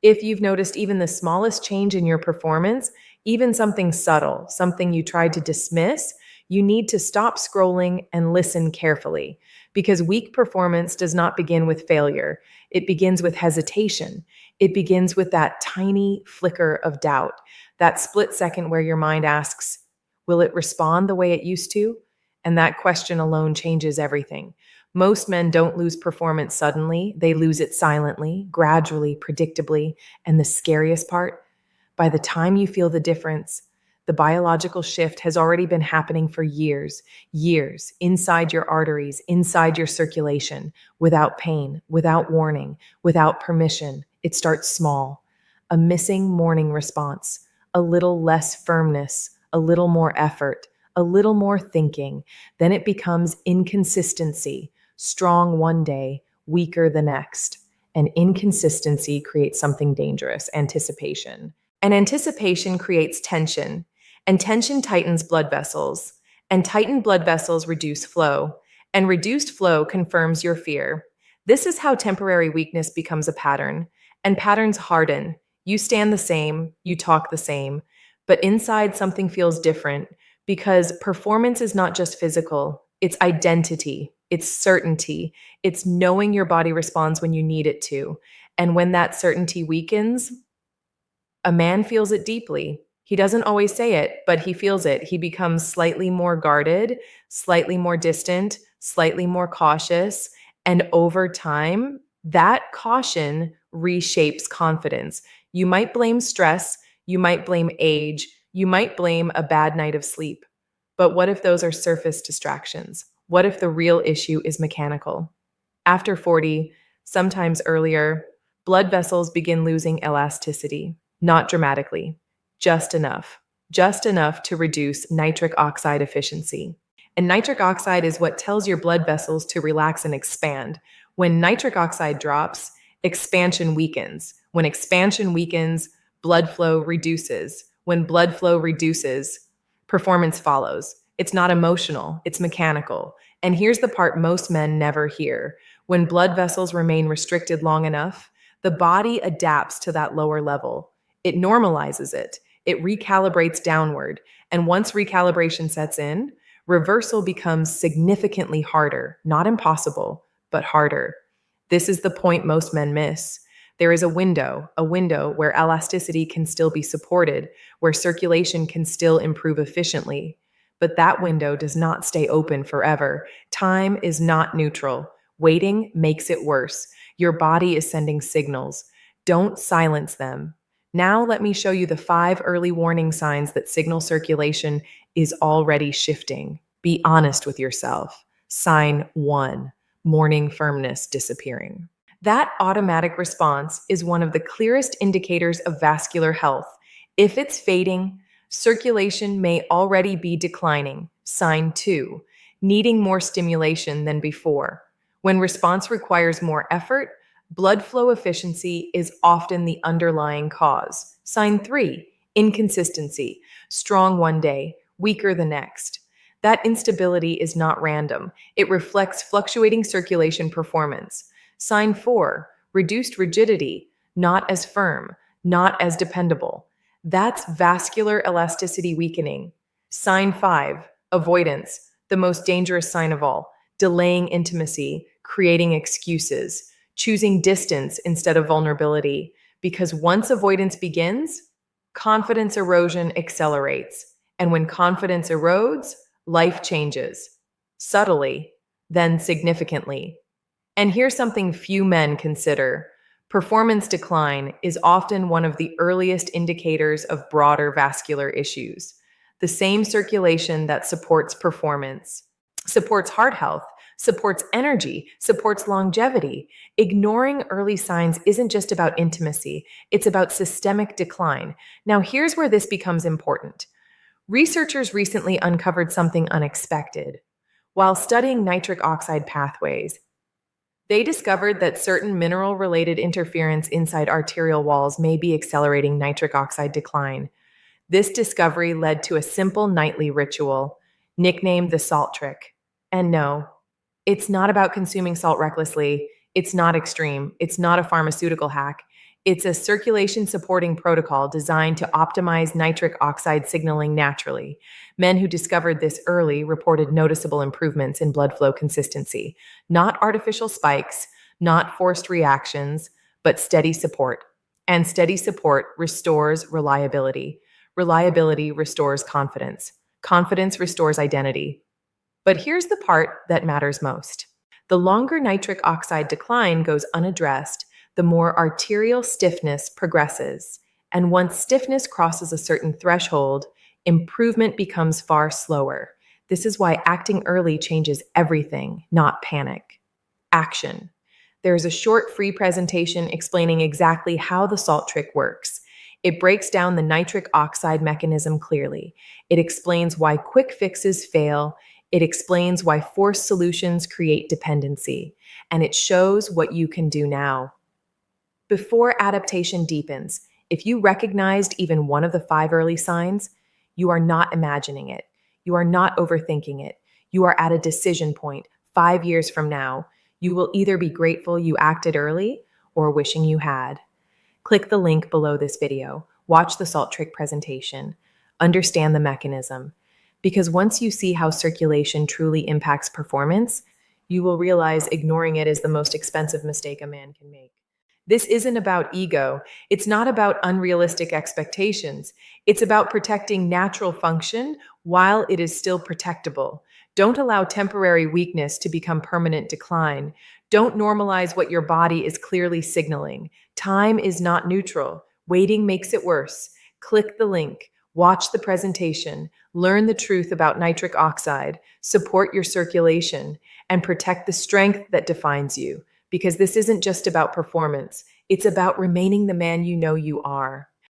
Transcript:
If you've noticed even the smallest change in your performance, even something subtle, something you tried to dismiss, you need to stop scrolling and listen carefully. Because weak performance does not begin with failure, it begins with hesitation. It begins with that tiny flicker of doubt, that split second where your mind asks, will it respond the way it used to? And that question alone changes everything. Most men don't lose performance suddenly, they lose it silently, gradually, predictably. And the scariest part, by the time you feel the difference, the biological shift has already been happening for years, inside your arteries, inside your circulation, without pain, without warning, without permission. It starts small. A missing morning response, a little less firmness, a little more effort, a little more thinking. Then it becomes inconsistency, strong one day, weaker the next. And inconsistency creates something dangerous, anticipation. And anticipation creates tension, and tension tightens blood vessels, and tightened blood vessels reduce flow, and reduced flow confirms your fear. This is how temporary weakness becomes a pattern, and patterns harden. You stand the same, you talk the same, but inside something feels different because performance is not just physical, it's identity, it's certainty, it's knowing your body responds when you need it to. And when that certainty weakens, a man feels it deeply. He doesn't always say it, but he feels it. He becomes slightly more guarded, slightly more distant, slightly more cautious. And over time, that caution reshapes confidence. You might blame stress, you might blame age, you might blame a bad night of sleep. But what if those are surface distractions? What if the real issue is mechanical? After 40, sometimes earlier, blood vessels begin losing elasticity. Not dramatically, just enough to reduce nitric oxide efficiency. And nitric oxide is what tells your blood vessels to relax and expand. When nitric oxide drops, expansion weakens. When expansion weakens, blood flow reduces. When blood flow reduces, performance follows. It's not emotional, it's mechanical. And here's the part most men never hear. When blood vessels remain restricted long enough, the body adapts to that lower level. It normalizes it. It recalibrates downward. And once recalibration sets in, reversal becomes significantly harder, not impossible, but harder. This is the point most men miss. There is a window where elasticity can still be supported, where circulation can still improve efficiently. But that window does not stay open forever. Time is not neutral. Waiting makes it worse. Your body is sending signals. Don't silence them. Now, let me show you the 5 early warning signs that signal circulation is already shifting. Be honest with yourself. Sign 1, morning firmness disappearing. That automatic response is one of the clearest indicators of vascular health. If it's fading, circulation may already be declining. Sign 2, needing more stimulation than before. When response requires more effort, blood flow efficiency is often the underlying cause. Sign 3, inconsistency, strong one day, weaker the next. That instability is not random. It reflects fluctuating circulation performance. Sign 4, reduced rigidity, not as firm, not as dependable. That's vascular elasticity weakening. Sign 5, avoidance, the most dangerous sign of all, delaying intimacy, creating excuses, choosing distance instead of vulnerability. Because once avoidance begins, confidence erosion accelerates. And when confidence erodes, life changes. Subtly, then significantly. And here's something few men consider. Performance decline is often one of the earliest indicators of broader vascular issues. The same circulation that supports performance, supports heart health, supports energy, supports longevity. Ignoring early signs isn't just about intimacy, it's about systemic decline. Now, here's where this becomes important. Researchers recently uncovered something unexpected. While studying nitric oxide pathways, they discovered that certain mineral-related interference inside arterial walls may be accelerating nitric oxide decline. This discovery led to a simple nightly ritual, nicknamed the salt trick. And no, it's not about consuming salt recklessly. It's not extreme. It's not a pharmaceutical hack. It's a circulation supporting protocol designed to optimize nitric oxide signaling naturally. Men who discovered this early reported noticeable improvements in blood flow consistency, not artificial spikes, not forced reactions, but steady support. And steady support restores reliability. Reliability restores confidence. Confidence restores identity. But here's the part that matters most. The longer nitric oxide decline goes unaddressed, the more arterial stiffness progresses. And once stiffness crosses a certain threshold, improvement becomes far slower. This is why acting early changes everything, not panic. Action. There's a short free presentation explaining exactly how the salt trick works. It breaks down the nitric oxide mechanism clearly. It explains why quick fixes fail. It explains why forced solutions create dependency. And it shows what you can do now. Before adaptation deepens, if you recognized even one of the 5 early signs, you are not imagining it. You are not overthinking it. You are at a decision point 5 years from now. You will either be grateful you acted early or wishing you had. Click the link below this video. Watch the salt trick presentation. Understand the mechanism. Because once you see how circulation truly impacts performance, you will realize ignoring it is the most expensive mistake a man can make. This isn't about ego. It's not about unrealistic expectations. It's about protecting natural function while it is still protectable. Don't allow temporary weakness to become permanent decline. Don't normalize what your body is clearly signaling. Time is not neutral. Waiting makes it worse. Click the link. Watch the presentation. Learn the truth about nitric oxide. Support your circulation and protect the strength that defines you. Because this isn't just about performance, it's about remaining the man you know you are.